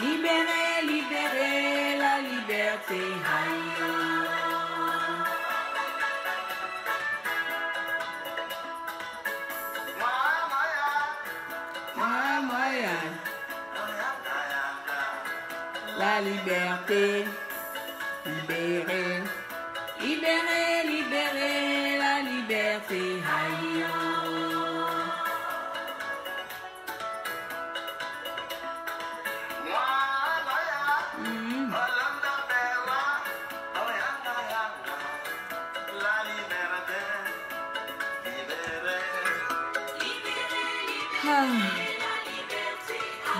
Libérez, libérez la liberté. La liberté. Libérez, libérez, libérez la liberté.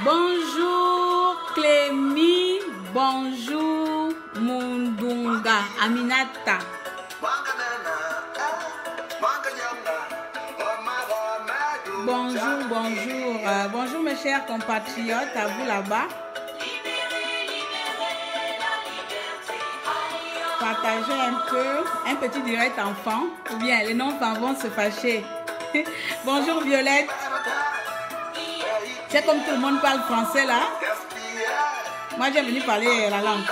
Bonjour Clémy, bonjour Mundunga, Aminata. Bonjour, bonjour, bonjour mes chers compatriotes, à vous là-bas. Partagez un peu, un petit direct enfant, ou bien les non-enfants vont se fâcher. Bonjour Violette. C'est comme tout le monde parle français là. Moi j'ai venu parler la langue.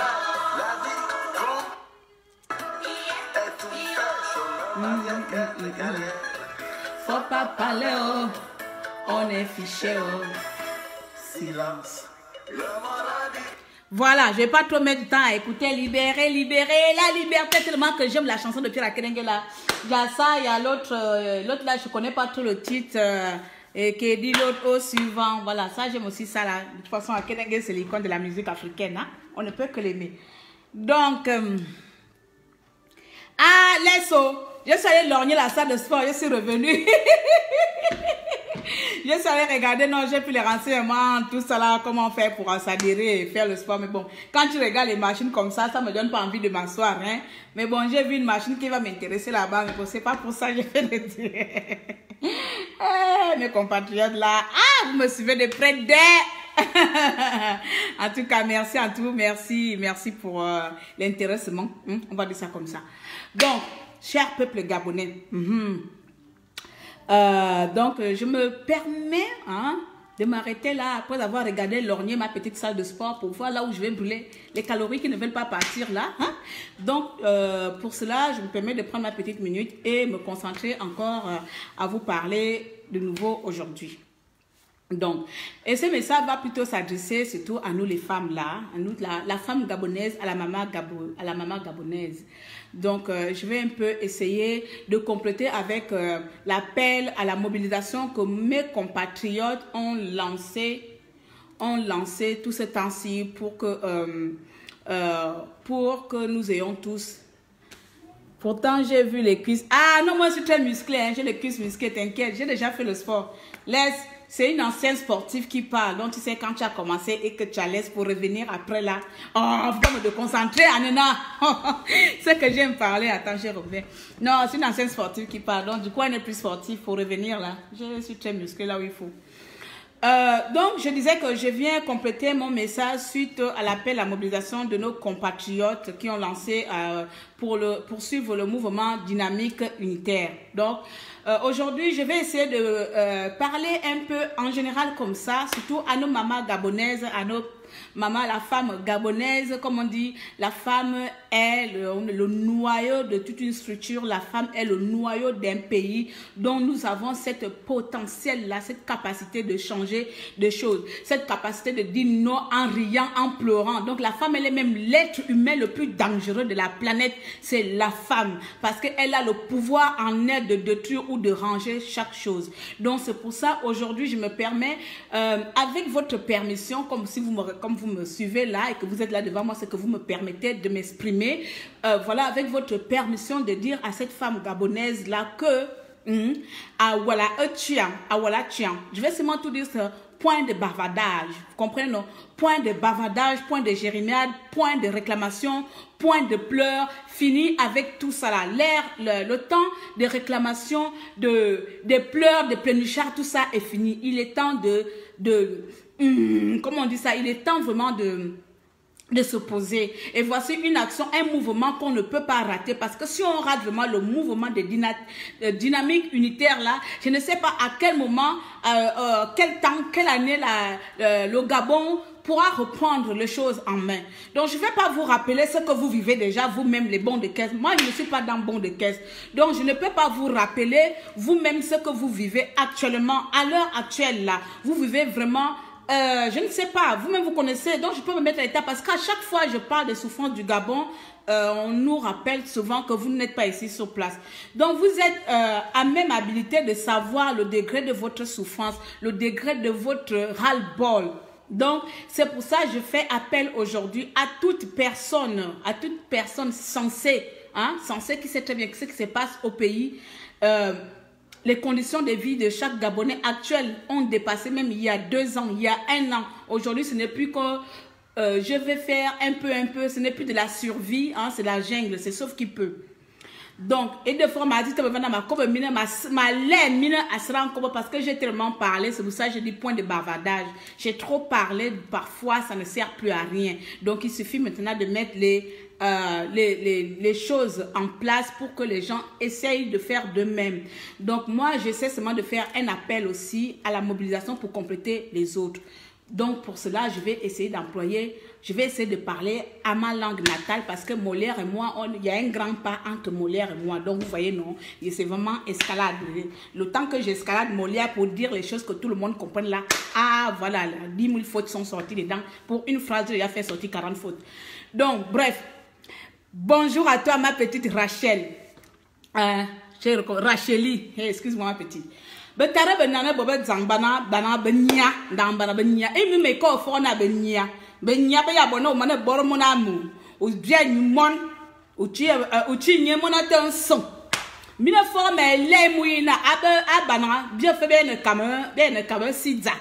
Faut pas parler, oh. On est fiché, oh. Silence. Voilà, je vais pas trop mettre du temps à écouter. Libérer, libérer la liberté. Tellement que j'aime la chanson de Pierre Akenenge là. Il y a ça, il y a l'autre. L'autre là, je connais pas trop le titre. Et qui dit l'autre au suivant. Voilà, ça j'aime aussi ça là. De toute façon, Akenenge c'est l'icône de la musique africaine. Hein? On ne peut que l'aimer. Donc, laisse-o. Je suis allée lorgner la salle de sport, je suis revenue. Je suis allée regarder, non, j'ai plus les renseignements, tout ça là, comment faire pour s'adhérer et faire le sport. Mais bon, quand tu regardes les machines comme ça me donne pas envie de m'asseoir. Hein. Mais bon, j'ai vu une machine qui va m'intéresser là-bas, mais bon, c'est pas pour ça que je fais le dire. Mes compatriotes là, vous me suivez de près En tout cas, merci à tous, merci pour l'intéressement. On va dire ça comme ça. Donc, cher peuple gabonais, donc je me permets de m'arrêter là après avoir regardé lorgner ma petite salle de sport pour voir là où je vais brûler les calories qui ne veulent pas partir là. Donc pour cela, je me permets de prendre ma petite minute et me concentrer encore à vous parler de nouveau aujourd'hui. Donc, et ce message va plutôt s'adresser surtout à nous les femmes là, à nous la femme gabonaise, à la maman gabonaise. Donc, je vais un peu essayer de compléter avec l'appel à la mobilisation que mes compatriotes ont lancé tout ce temps-ci pour que nous ayons tous. Pourtant, j'ai vu les cuisses. Ah non, moi je suis très musclée, hein. J'ai les cuisses musclées, t'inquiète, j'ai déjà fait le sport. Laisse. C'est une ancienne sportive qui parle. Donc, tu sais, quand tu as commencé et que tu as laissé pour revenir après là. Oh, faut me concentrer, Anena. C'est que j'aime parler. Attends, je reviens. Non, c'est une ancienne sportive qui parle. Donc, du coup, elle n'est plus sportive pour revenir là. Je suis très musclée là où il faut. Donc, je disais que je viens compléter mon message suite à l'appel à la mobilisation de nos compatriotes qui ont lancé pour poursuivre le mouvement dynamique unitaire. Donc, aujourd'hui, je vais essayer de parler un peu en général comme ça, surtout à nos mamans gabonaises, à nos mamans, la femme gabonaise, comme on dit, la femme est le noyau de toute une structure, la femme est le noyau d'un pays dont nous avons cette potentiel-là, cette capacité de changer des choses, cette capacité de dire non en riant, en pleurant. Donc la femme, elle est même l'être humain le plus dangereux de la planète, c'est la femme, parce qu'elle a le pouvoir en elle de détruire ou de ranger chaque chose. Donc c'est pour ça, aujourd'hui, je me permets, avec votre permission, comme vous me suivez là et que vous êtes là devant moi, c'est que vous me permettez de m'exprimer, voilà, avec votre permission de dire à cette femme gabonaise là que je vais seulement tout dire ça. Point de bavardage, vous comprenez, non? Point de bavardage, point de jérémiade, point de réclamation, point de pleurs, fini avec tout ça là. Le temps de réclamation, des pleurs, de pleurnichards, tout ça est fini. Il est temps comment on dit ça? Il est temps vraiment de se poser. Et voici une action, un mouvement qu'on ne peut pas rater, parce que si on rate vraiment le mouvement de dynamique unitaire là, je ne sais pas à quel moment, quel temps, quelle année le Gabon pourra reprendre les choses en main. Donc, je ne vais pas vous rappeler ce que vous vivez déjà, vous-même, les bons de caisse. Moi, je ne suis pas dans bons de caisse. Donc, je ne peux pas vous rappeler vous-même ce que vous vivez actuellement, à l'heure actuelle là. Vous vivez vraiment... je ne sais pas, vous-même vous connaissez, donc je peux me mettre à l'état parce qu'à chaque fois je parle des souffrances du Gabon, on nous rappelle souvent que vous n'êtes pas ici sur place. Donc vous êtes à même habilité de savoir le degré de votre souffrance, le degré de votre ras-le-bol. Donc c'est pour ça que je fais appel aujourd'hui à toute personne censée, censée qui sait très bien ce qui se passe au pays. Les conditions de vie de chaque Gabonais actuel ont dépassé même il y a 2 ans, il y a 1 an. Aujourd'hui, ce n'est plus que je vais faire un peu, ce n'est plus de la survie, c'est la jungle, c'est sauf qui peut. Donc, et de fois, m'a dit, parce que j'ai tellement parlé, c'est pour ça que je dis point de bavardage. J'ai trop parlé, parfois ça ne sert plus à rien. Donc, il suffit maintenant de mettre les choses en place pour que les gens essayent de faire d'eux-mêmes. Donc, moi, j'essaie seulement de faire un appel aussi à la mobilisation pour compléter les autres. Donc, pour cela, je vais essayer de parler à ma langue natale parce que Molière et moi, il y a un grand pas entre Molière et moi. Donc, vous voyez, non, c'est vraiment escalade. Le temps que j'escalade Molière pour dire les choses que tout le monde comprenne là, voilà, 10 000 fautes sont sorties dedans. Pour une phrase, j'ai fait sortir 40 fautes. Donc, bref, bonjour à toi, ma petite Rachel. Racheli, excuse-moi, ma petite. Betare benana bobe zangbana bana benya dambana benya emi me ko fo na benya be ya bona o mana boro mo na mu o bia nyumon o chi nye mo na tenson mi na fo me le mu na abana bia fe be ne kama sidza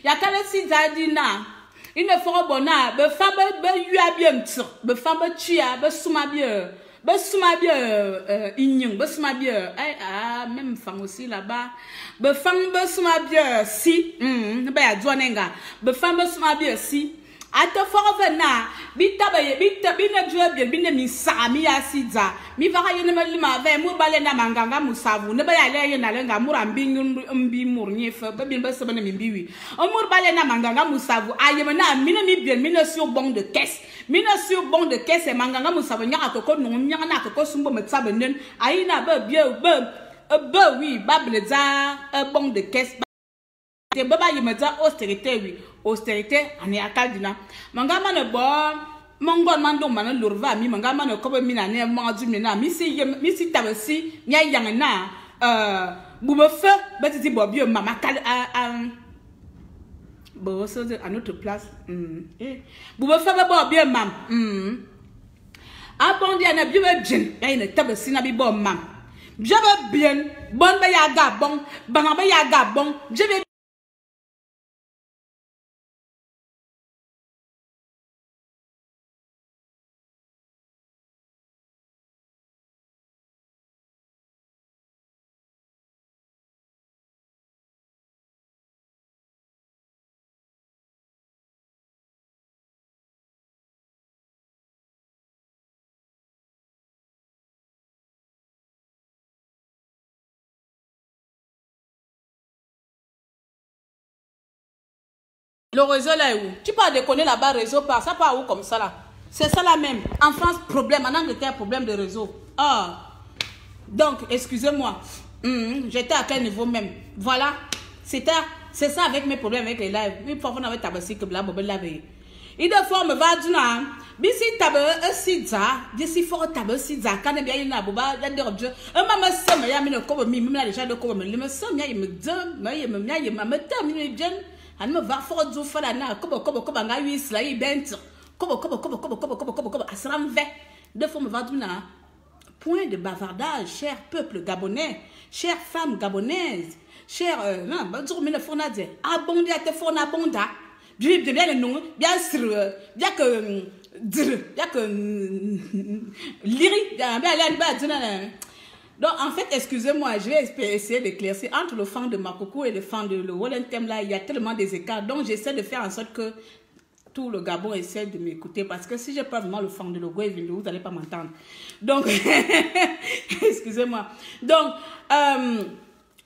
ya kale sidza di na ine fo bona be fa be yua bia ntso be fa be tua be suma bia inyung besuma bia même fang aussi là-bas be fang besuma bia si be ya dwanenga be fang besuma bia si ate foro vena bita bina jua bia bina mi sa mi ya sidza mi va yene malima ve mu bale na manganga musavu ne be ya le yena lenga murambi mbi murnye fe be bin be se bana mi biwi omur bale na manganga musavu ayeme na mi ne mi bien mi ne sur bon de caisse. Mina sur bon de caisse et manganga musavu nya akoko no nya na akoko sumbo metsabe nen ayina be oui bableza bon de caisse te baba yemeza austérité oui austérité ani akadina mangama ne bo mongon mando mana lurva mi mangama ne ko be mina ne mandu mina mi si tabasi nya yang na bube fe betiti bo bio mama kal bon, c'est à notre place. Vous me faites bon bien, mam. Bon, il y a un bien, il y a une table si nabi bon, mam. Je veux bien, bon, ben yaga bon, ben yaga bon, je vais. Le réseau là est où? Tu peux déconner là-bas, réseau part. Ça part où comme ça là? C'est ça là même. En France, problème. En Angleterre, problème de réseau. Donc, excusez-moi. J'étais à quel niveau même? Voilà. C'est ça avec mes problèmes avec les lives. Mais parfois, on avait tabassé que blablabla la veille. Il de forme va du na. Bisi tabe sidza. D'ici fort tabe sidza. Quand bien il n'a pas de maman somme ya mine ko mi même déjà de ko me somme ya me dum me me termine bien. Elle me va fort du fala na kobo nga wis la i bent kobo asram ve de fois me va du na point de bavardage cher peuple gabonais chère femme gabonaise cher non ba du mine fona de abondi à te fona bonda du bien le nom bien sûr bien que lyrique bien aller ba du na. Donc, en fait, excusez-moi, je vais essayer d'éclaircir. Entre le fan de Makoko et le fan de le Wollentem, là, il y a tellement des écarts. Donc, j'essaie de faire en sorte que tout le Gabon essaie de m'écouter parce que si je pas vraiment le fond de logo, vous n'allez pas m'entendre. Donc, excusez-moi. Donc,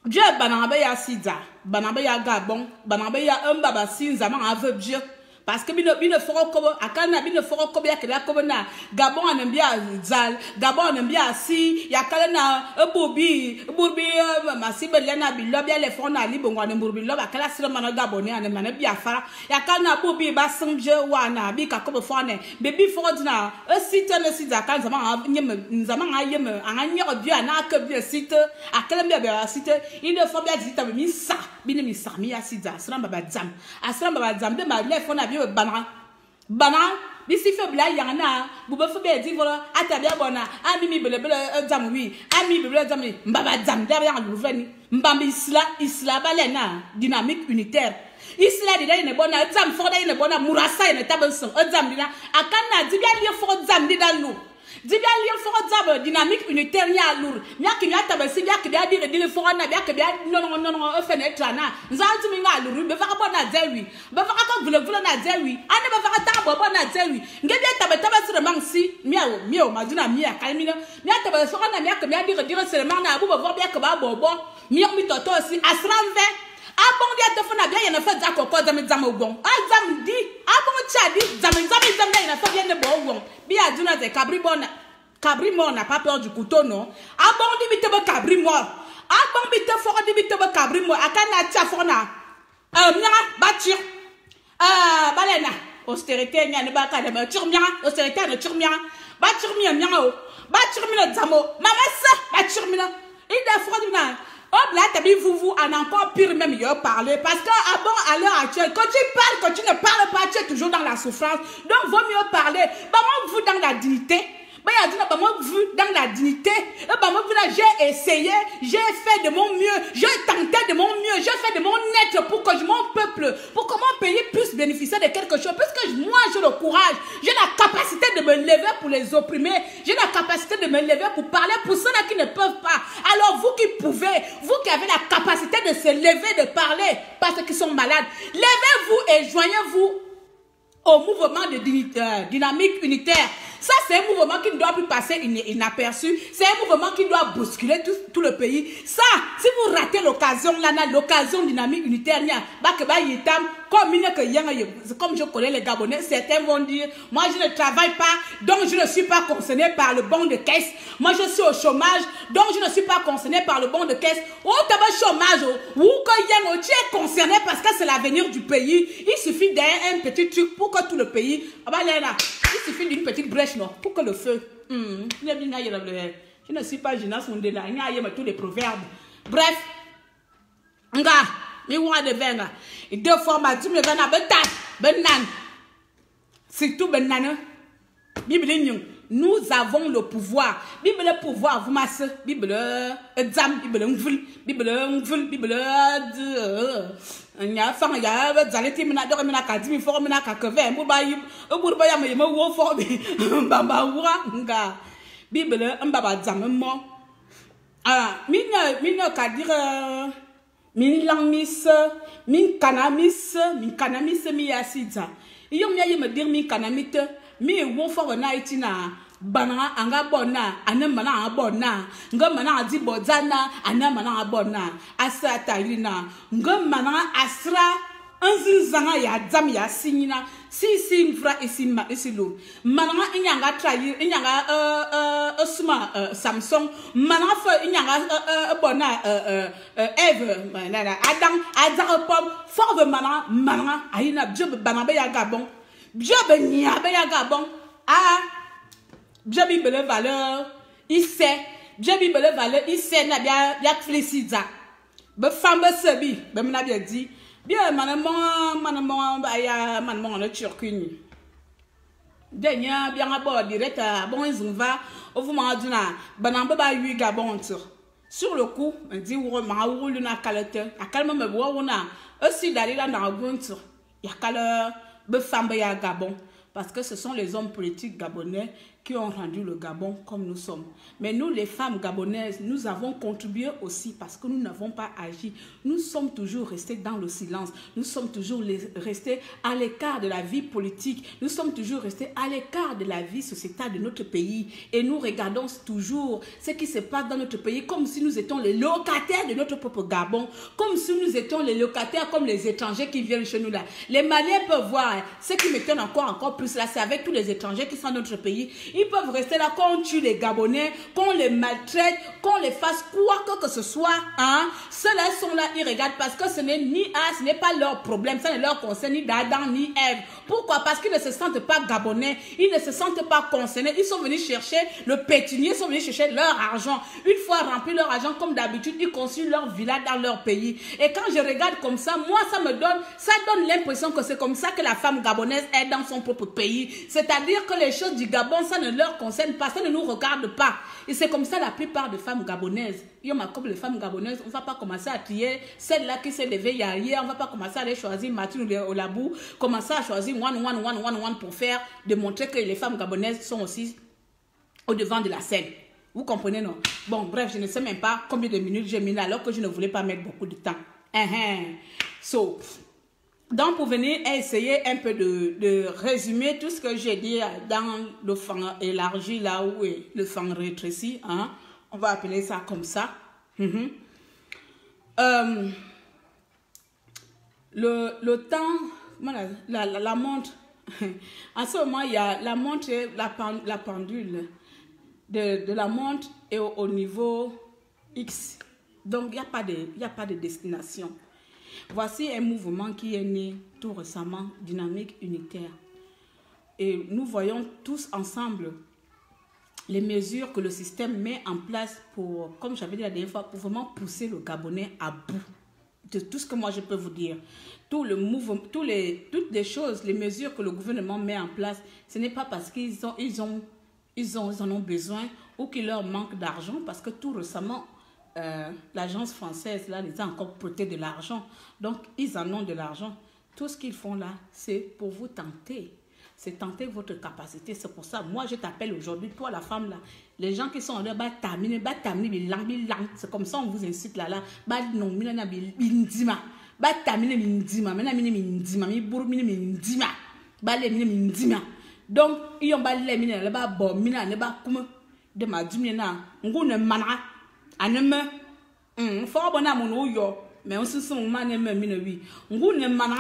Dieu bananabe ya Sidza, bananabe ya Gabon, bananabe ya Mbaba Sinza, man veut Dieu. Parce que bine foro kobo akana bine foro kobo ya kela kobo na Gabon anembia zal Gabon anembia si ya kala na burbi masibe lena bilobi ya le fona libongo na burbi loba kala sira mana Gabonais anemana bia fara ya kala na burbi ba sangje wana bi ka kobo fone bebi foro dina site ne site akana zaman ayeme anya odia na ka bi site akala bia site ine fo bia site mi sa bine mi sa mi ya site asra baba jam de ma le fona bana bisi fe bla yana buba fe be di vola atabia bona ami bele jam wi ami bele jam mbaba jam da ya lu veni mbambi isla balena dynamique unitaire isla dida ine bona jam fo da ine bona murasa ine tabanso jam dina akana dibia li fo jam dida lu dibia li fo jam dynamique unitaire ya lour nya ki ya tabansi ya ki ya dire fo na ya ki ya non fenêtre na nzantu mi nga lour be fa bona dewi be fa ka vule na dewi ane be fa ta bona dewi ngebe tabata sire mansi miao maduna mia kalmina mia tabata so na mia ki ya dire sire man na bu bo bia ka ba bobo mia mi toto si asranve abon dia te fona bia yana fa za kokko zam ogbon azam di abon chadi zam da yana fa bia ne bo ogbon bia duna te cabri mort n'a pas peur du couteau non abon di bite be cabri mort abon bite fo di bite be cabri mort akana tia fona mia batir balena austérité nya ne ba ka de turmia austérité ne turmia ba turmia mia o ba turmia zamo mama sa ba turmia il da fo di na. Oh, là, t'as vu, vous en encore pire même, il parler. Parce que, à l'heure actuelle, quand tu parles, quand tu ne parles pas, tu es toujours dans la souffrance. Donc, vaut mieux parler. Bah, moi, vous dans la dignité. Bah, moi, vous dans la dignité. Bah, moi, j'ai essayé, j'ai fait de mon mieux, j'ai tenté de mon mieux, j'ai fait de mon être pour que mon peuple, pour que mon pays puisse bénéficier de quelque chose. Parce que moi, j'ai le courage, j'ai la capacité de me lever pour les opprimer, j'ai la capacité de me lever pour parler pour ceux-là qui ne peuvent pas. Alors, vous qui pouvez, vous qui avez la capacité de se lever, de parler, parce qu'ils sont malades, levez-vous et joignez-vous au mouvement de dynamique unitaire. Ça, c'est un mouvement qui ne doit plus passer inaperçu. C'est un mouvement qui doit bousculer tout le pays. Ça, si vous ratez l'occasion, l'occasion dynamique unitaire, comme je connais les Gabonais, certains vont dire, moi je ne travaille pas, donc je ne suis pas concerné par le bon de caisse. Moi je suis au chômage, donc je ne suis pas concerné par le bon de caisse. Ou tu as chômage, ou que tu es concerné parce que c'est l'avenir du pays. Il suffit d'un petit truc pour que tout le pays... Il suffit d'une petite brèche non, pour que le feu... Je ne suis pas Gina Sondela, il y a tous les proverbes. Bref, et deux fois, surtout nous avons le pouvoir. Bible le pouvoir, vous masse. Bible zam, Bible nya fa ya zaleti mina do mina kadimi fo mina kakeve mbuba ya me wo fo bi bamba wura nga Bible mbaba zam mo mina ka dire min langmis min kanamis mi yasita iyo mi me dire min kanamite mi wo fo na itina bana anga bona anemana abona ngamana adi bodana anemana abona asata irina ngamana asra anzinzanga ya dam ya sinyina si mfra isilu mananga inyanga trayi inyanga osuma Samsung mananga fo inyanga bona Eve manana adam pom fo mananga ayina job banabe ya Gabon job nya be ya Gabon Bien Bible valeur, il sait. Bien Bible valeur, il sait na bien flécida. Be femme sebi, be m'a bien dit. Bien manamon aya manamon le turkuni. Denya bien abord direct bon ils va au vous manduna banamba ba yu Gabon sur le coup on dit ou ma ou luna calete a calme me bo wona aussi d'aller là dans gontur. Ya kala be femme ya Gabon. parce que ce sont les hommes politiques gabonais qui ont rendu le Gabon comme nous sommes. Mais nous, les femmes gabonaises, nous avons contribué aussi parce que nous n'avons pas agi. Nous sommes toujours restés dans le silence. Nous sommes toujours restés à l'écart de la vie politique. Nous sommes toujours restés à l'écart de la vie sociétale de notre pays. Et nous regardons toujours ce qui se passe dans notre pays comme si nous étions les locataires de notre propre Gabon, comme si nous étions les locataires comme les étrangers qui viennent chez nous là. Les Maliens peuvent voir, hein, ce qui m'étonne encore plus là, c'est avec tous les étrangers qui sont dans notre pays. Ils peuvent rester là quand on tue les Gabonais, qu'on les maltraite, qu'on les fasse quoi que ce soit. Hein? Ceux-là sont là, ils regardent parce que ce n'est pas leur problème, ça ne leur concerne ni d'Adam ni Ève. Pourquoi? Parce qu'ils ne se sentent pas Gabonais, ils ne se sentent pas concernés. Ils sont venus chercher le pétunier, ils sont venus chercher leur argent. Une fois rempli leur argent, comme d'habitude, ils construisent leur villa dans leur pays. Et quand je regarde comme ça, moi, ça donne l'impression que c'est comme ça que la femme gabonaise est dans son propre pays. C'est-à-dire que les choses du Gabon, ça ne leur concerne pas, ça ne nous regarde pas. Et c'est comme ça la plupart des femmes gabonaises. Comme les femmes gabonaises, on ne va pas commencer à trier celle-là qui s'est levée hier, on ne va pas commencer à aller choisir Martine ou Olabou, commencer à choisir one pour faire, démontrer que les femmes gabonaises sont aussi au devant de la scène. Vous comprenez, non? Bon, bref, je ne sais même pas combien de minutes j'ai mis là, alors que je ne voulais pas mettre beaucoup de temps. Donc, pour venir essayer un peu de résumer tout ce que j'ai dit dans le fan élargi, là où est le fan rétréci, hein? On va appeler ça comme ça. Le temps, voilà, la montre, en ce moment, il y a la montre et la pendule de la montre est au niveau X. Donc, il n'y a pas de destination. Voici un mouvement qui est né tout récemment, dynamique unitaire. Et nous voyons tous ensemble les mesures que le système met en place pour, comme j'avais dit la dernière fois, pour vraiment pousser le Gabonais à bout. De tout ce que moi je peux vous dire. Tout le mouvement, toutes les choses, les mesures que le gouvernement met en place, ce n'est pas parce qu'ils en ont besoin ou qu'il leur manque d'argent, parce que tout récemment, l'agence française là, les a encore prêté de l'argent. Donc, ils en ont de l'argent. Tout ce qu'ils font là, c'est pour vous tenter. C'est tenter votre capacité. C'est pour ça, moi, je t'appelle aujourd'hui, toi, la femme là, les gens qui sont en train c'est comme ça, on vous incite là. Donc, ils ont aneme fo bona mo no yo me onsusu ma na me na wi ngu ne mana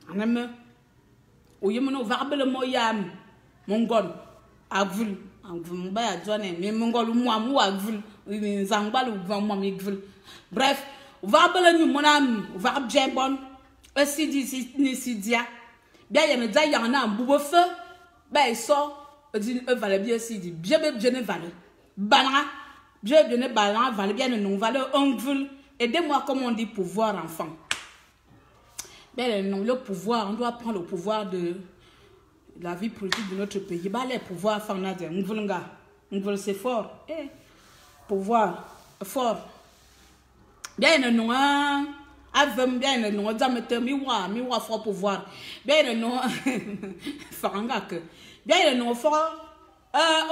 aneme oyemo no verbele mo yam mongon avul ba ya jone me mongol mu amu avul ni zangbalu va mo mi gvul. Bref, verbele ni monam verb jebon esidi ni sidia bia ye me da ya na mbubo fe ba so di e vale bia sidi bia be jene vale banra. Je vais donner balan, valait bien le nom, valait un gvul. Aidez-moi, comme on dit, pouvoir enfant. Ben, le pouvoir, on doit prendre le pouvoir de la vie politique de notre pays. Ben, les pouvoirs, c'est fort. Pouvoir, fort. Bien le nom, bien le nom, miwa fort pouvoir. Bien le nom, farangak. Bien le nom, fort,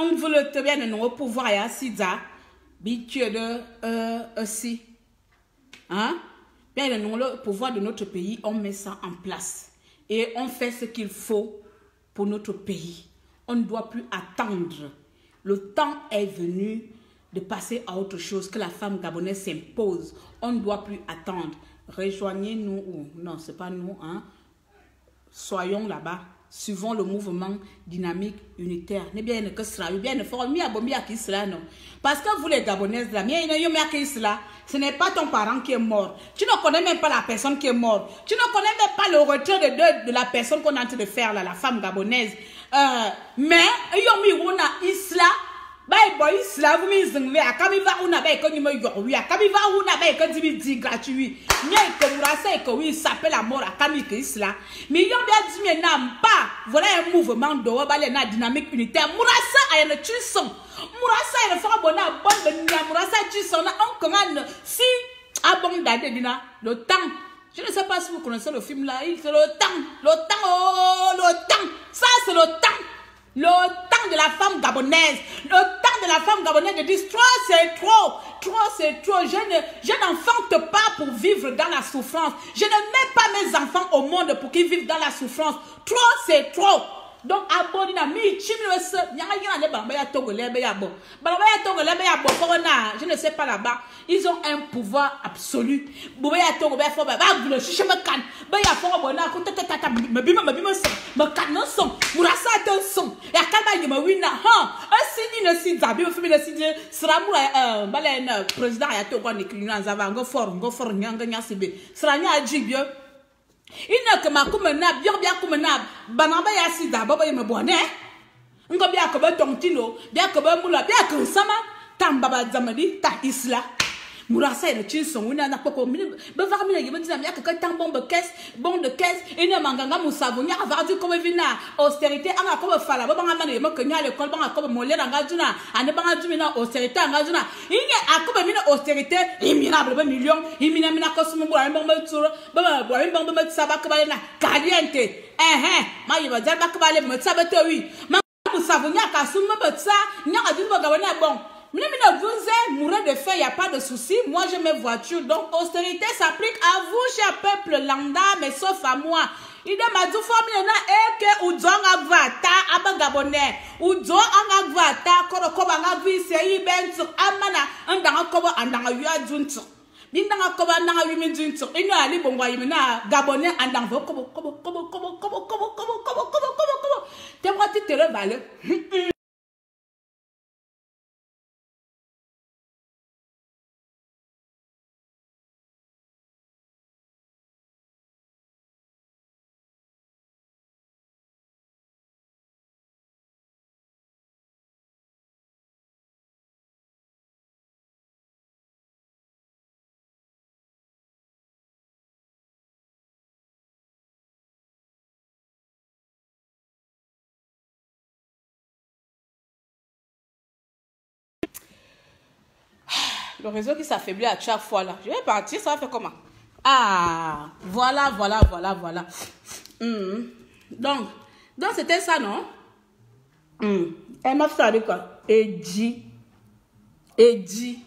on veut le bien le nom, pouvoir, et asida. Bitué de aussi. Hein? Bien, le pouvoir de notre pays, on met ça en place. Et on fait ce qu'il faut pour notre pays. On ne doit plus attendre. Le temps est venu de passer à autre chose, que la femme gabonaise s'impose. On ne doit plus attendre. Rejoignez-nous ou non, c'est pas nous, hein? Soyons là-bas. Suivons le mouvement dynamique unitaire. Ne bien que cela, bien ne fort mi abomi à qui cela non. Parce que vous les Gabonaises là, ce n'est pas ton parent qui est mort. Tu ne connais même pas la personne qui est morte. Tu ne connais même pas le retrait de deuil de la personne qu'on est en train de faire là, la femme gabonaise. Mais yomi wona isla. Bye boy isla vous mi zingwe akami va una ba ko nyimo yorwi akami va una ba ko di gratuit. Nyai ko murasa ko wi s'appelle la mort akami ke isla. Mais yon bia di me nam pas. Voilà un mouvement de wabale na dynamique unitaire. Murasa ayana tuson. Murasa ayana fera bona bonne benya murasa tuson na on commande si abondade dina le temps. Je ne sais pas si vous connaissez le film là. C'est l'OTAN, oh, l'OTAN. Ça, c'est l'OTAN. L'OTAN de la femme gabonaise. L'OTAN de la femme gabonaise de dire, trop, c'est trop. Trop, c'est trop. Je n'enfante pas pour vivre dans la souffrance. Je ne mets pas mes enfants au monde pour qu'ils vivent dans la souffrance. Trop, c'est trop. Donc, abonnez-vous. Je ne sais pas là-bas. Ils ont un pouvoir absolu. Il n'a que ma commena, bien commena, banaba ya sida, baba me bonne. Ngo bien que tontino, bien que moula, bien que sama, tambaba zamadi, ta isla. Mourassa et le chinson, on n'a pas commis. Bevar me dit, il y a que bon de caisse, et ne manganga moussavonia, avoir du comme vina, austérité, en a comme fala, baba mané, mo que n'y a le colban à comme mollet en gazuna, à ne pas du mina austérité en gazuna. Il y a comme mina austérité, imminable million, imminamina cosmo, un bon tour, baba, un bon de sabacabalena, caliente, ma y va dire bacabale, me sabatori, ma moussavonia, kasuma, but ça, n'y a du bagabana bon. Vous mourrez de faim, il n'y a pas de souci. Moi, j'ai mes voitures. Donc, austérité s'applique à vous, cher peuple lambda, mais sauf à moi. Il m'a dit, que Udzo Ngavata, Abagabonais, Udzo Ngavata, Korokoba Ngavi, Seyi Benzo, Amana, Andangakoba, Andangayua Bindanga Nanga Wimin Junto, et nous allons bon Wayimina, Gabonais, Andango, Kobo. T'es moi, tu te revalles. Le réseau qui s'affaiblit à chaque fois là. Je vais partir, ça va faire comment? Ah, voilà. Donc c'était ça, non? Elle m'a fait quoi? Edji.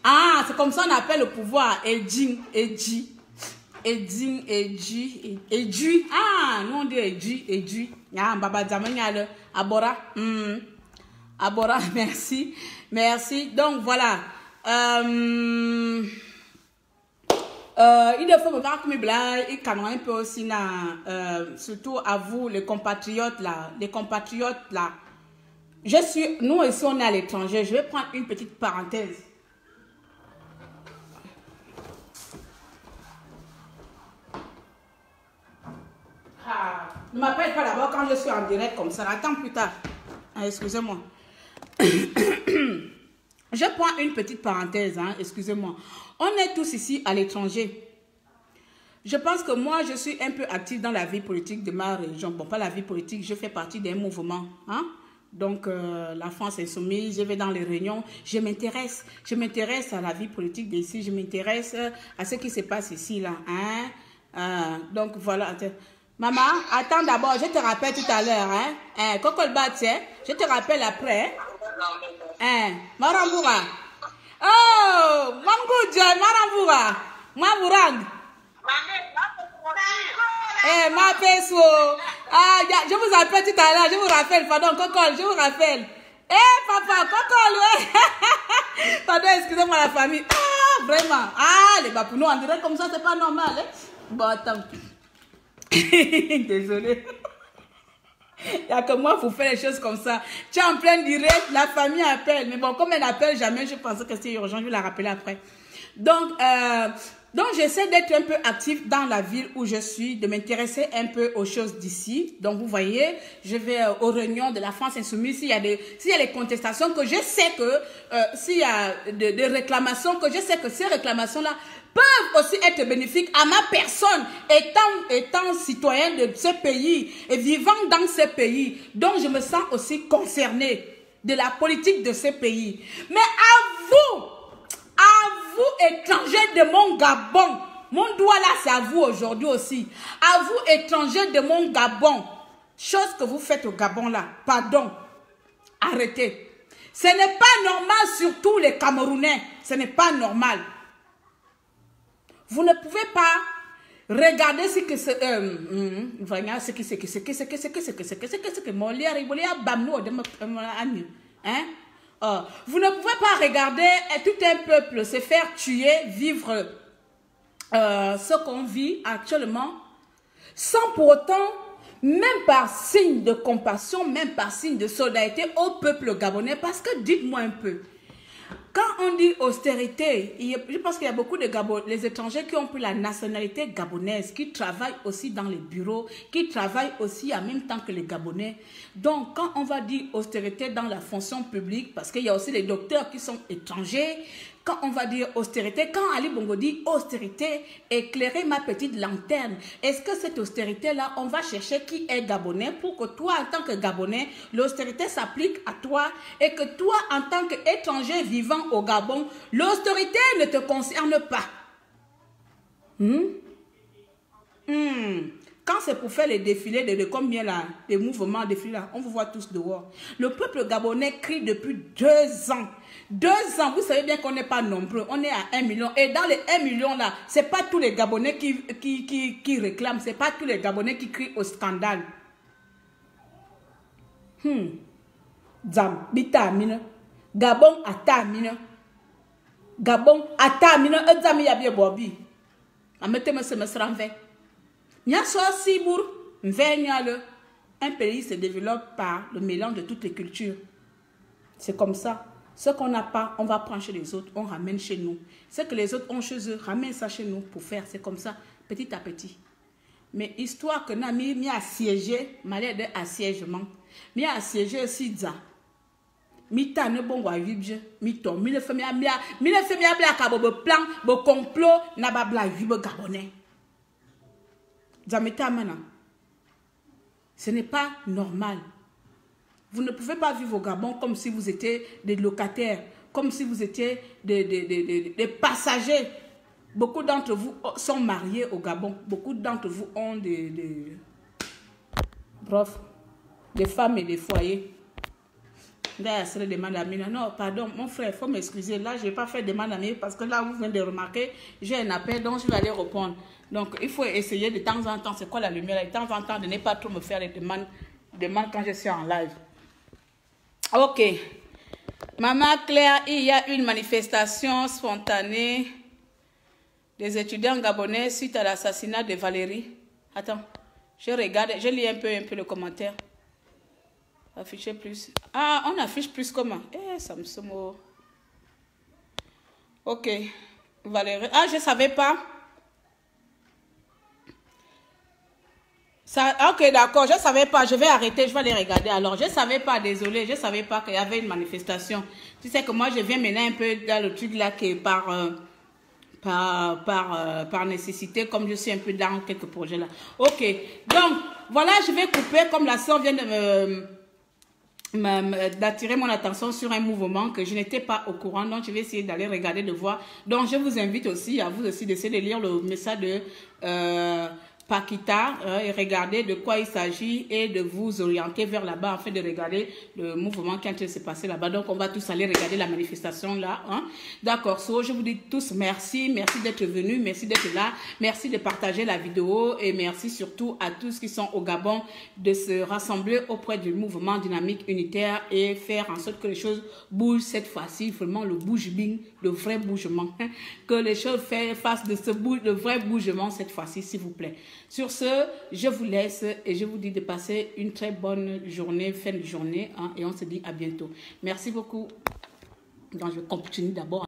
Ah, c'est comme ça on appelle le pouvoir. Edji. Ah, nous on dit Edji. Ah, Baba Zamanyale. Abora. Abora, merci. Donc voilà. Il faut me voir comme blague et quand un peu aussi surtout à vous les compatriotes là. Nous ici on est à l'étranger. Je vais prendre une petite parenthèse. Ne m'appelle pas d'abord quand je suis en direct comme ça. Attends plus tard. Excusez-moi. Je prends une petite parenthèse, excusez-moi. On est tous ici à l'étranger. Je pense que moi, je suis un peu active dans la vie politique de ma région. Bon, pas la vie politique, je fais partie d'un mouvement. Donc, la France Insoumise, je vais dans les réunions. Je m'intéresse à la vie politique d'ici. Je m'intéresse à ce qui se passe ici, là. Donc, voilà. Maman, attends d'abord, je te rappelle tout à l'heure. Coco le bat, je te rappelle après. Marambura. Oh, Mamgouja, Marambura. Mamurang. Ma peso. Ah, je vous appelle tout à l'heure, je vous rappelle, pardon, Coco, je vous rappelle. Papa, Coco, pardon, excusez-moi la famille. Ah, vraiment. Ah, les bapounos, on dirait comme ça, c'est pas normal. Bon, attends. Désolé. Il n'y a que moi pour faire les choses comme ça. Tu es en plein direct, la famille appelle. Mais bon, comme elle n'appelle jamais, je pensais que c'est urgent, je vais la rappeler après. Donc j'essaie d'être un peu active dans la ville où je suis, de m'intéresser un peu aux choses d'ici. Donc, vous voyez, je vais aux réunions de la France Insoumise. S'il y a des contestations, que je sais que, s'il y a des réclamations, que je sais que ces réclamations-là peuvent aussi être bénéfiques à ma personne, étant citoyen de ce pays et vivant dans ce pays. Donc, je me sens aussi concernée de la politique de ce pays. Mais à vous, étrangers de mon Gabon, mon doigt là, c'est à vous aujourd'hui aussi. À vous, étrangers de mon Gabon. Chose que vous faites au Gabon là. Pardon. Arrêtez. Ce n'est pas normal, surtout les Camerounais. Ce n'est pas normal. Vous ne pouvez pas regarder ce que c'est. Vous ne pouvez pas regarder tout un peuple se faire tuer, vivre ce qu'on vit actuellement, sans pour autant, même par signe de compassion, même par signe de solidarité au peuple gabonais. Parce que dites-moi un peu, quand on dit austérité, je pense qu'il y a beaucoup de les étrangers qui ont pris la nationalité gabonaise, qui travaillent aussi dans les bureaux, qui travaillent aussi en même temps que les Gabonais. Donc, quand on va dire austérité dans la fonction publique, parce qu'il y a aussi les docteurs qui sont étrangers, quand on va dire austérité, quand Ali Bongo dit austérité, éclairer ma petite lanterne, est-ce que cette austérité-là, on va chercher qui est Gabonais pour que toi, en tant que Gabonais, l'austérité s'applique à toi et que toi, en tant qu'étranger vivant au Gabon, l'austérité ne te concerne pas. Quand c'est pour faire les défilés de combien là, des mouvements défilés là, on vous voit tous dehors. Le peuple gabonais crie depuis 2 ans. 2 ans, vous savez bien qu'on n'est pas nombreux, on est à 1 million. Et dans les 1 million là, ce n'est pas tous les Gabonais qui réclament, ce n'est pas tous les Gabonais qui crient au scandale. Zam, bitamine. Gabon atamine. Gabon atamine, zam yabie bobi. Amettez-moi ce mesra en fait. Un pays se développe par le mélange de toutes les cultures. C'est comme ça. Ce qu'on n'a pas, on va prendre chez les autres, on ramène chez nous. Ce que les autres ont chez eux, ramène ça chez nous pour faire. C'est comme ça, petit à petit. Mais histoire que nous mis assiégé, malheur de assiégement, mis assiégé aussi ça. Mi ta ne bon wa vibje, mi to, mi le fait mi a bla ka bo plan, bo complot na ba bla vibe gabonais. Ce n'est pas normal. Vous ne pouvez pas vivre au Gabon comme si vous étiez des locataires, comme si vous étiez des passagers. Beaucoup d'entre vous sont mariés au Gabon. Beaucoup d'entre vous ont des femmes et des foyers. Non, pardon, mon frère, il faut m'excuser. Là, je n'ai pas fait demande à moi parce que là, vous venez de remarquer, j'ai un appel, donc je vais aller répondre. Donc, il faut essayer de temps en temps, c'est quoi la lumière? De temps en temps, de ne pas trop me faire les demandes quand je suis en live. Ok. Maman Claire, il y a une manifestation spontanée des étudiants gabonais suite à l'assassinat de Valérie. Attends, je regarde, je lis un peu le commentaire. Afficher plus. Ah, on affiche plus comment? Ça me semble. Ok. Valérie. Ah, je ne savais pas. Ça, ok, d'accord, je ne savais pas. Je vais arrêter, je vais aller regarder. Alors, je ne savais pas, désolé, je ne savais pas qu'il y avait une manifestation. Tu sais que moi, je viens maintenant un peu dans le truc là qui est par nécessité, comme je suis un peu dans quelques projets là. Ok, donc, voilà, je vais couper, comme la soeur vient de d'attirer mon attention sur un mouvement que je n'étais pas au courant, donc je vais essayer d'aller regarder, de voir. Donc je vous invite aussi à vous aussi d'essayer de lire le message de Paquita et regarder de quoi il s'agit et de vous orienter vers là-bas afin de regarder le mouvement qui est en train de se passer là-bas. Donc on va tous aller regarder la manifestation là. Hein? D'accord, so, je vous dis tous merci d'être venus, merci d'être là, merci de partager la vidéo et merci surtout à tous qui sont au Gabon de se rassembler auprès du mouvement dynamique unitaire et faire en sorte que les choses bougent cette fois-ci, vraiment le bouge-bing, le vrai bougement. Hein? Que les choses fassent de ce le vrai bougement cette fois-ci, s'il vous plaît. Sur ce, je vous laisse et je vous dis de passer une très bonne journée, fin de journée, hein, et on se dit à bientôt. Merci beaucoup. Donc, je continue d'abord.